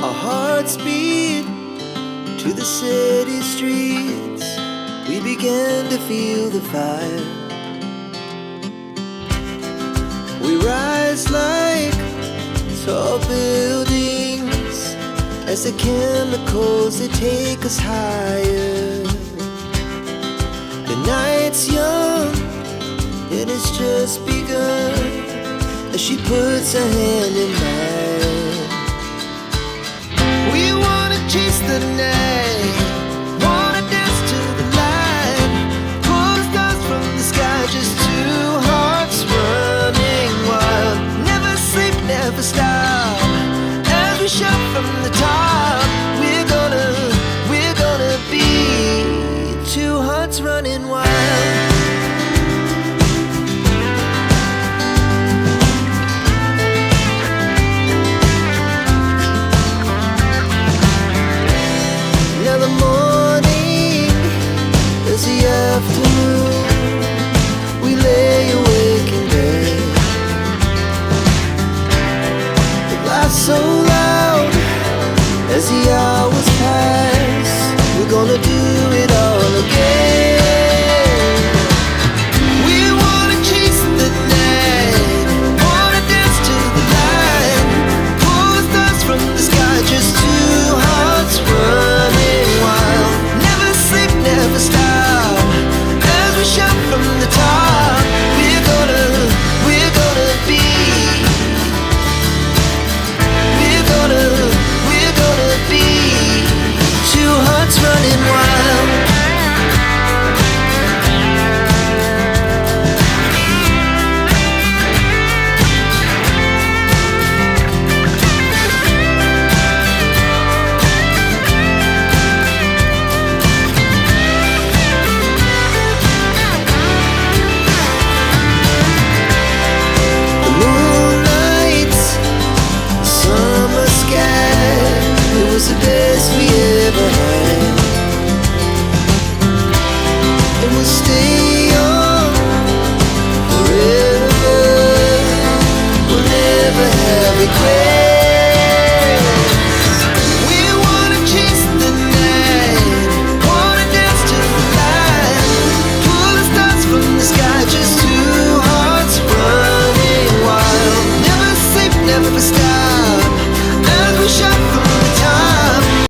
Our hearts beat to the city streets. We began to feel the fire. We rise like tall buildings as the chemicals, they take us higher. The night's young, it has just begun, as she puts her hand in mine. We wanna chase the night, wanna dance to the light, pull the stars from the sky, just two hearts running wild. Never sleep, never stop, as we shout from the top. We're gonna be two hearts running wild. Now the morning is the afternoon. We lay awake in bed. It lasts so long.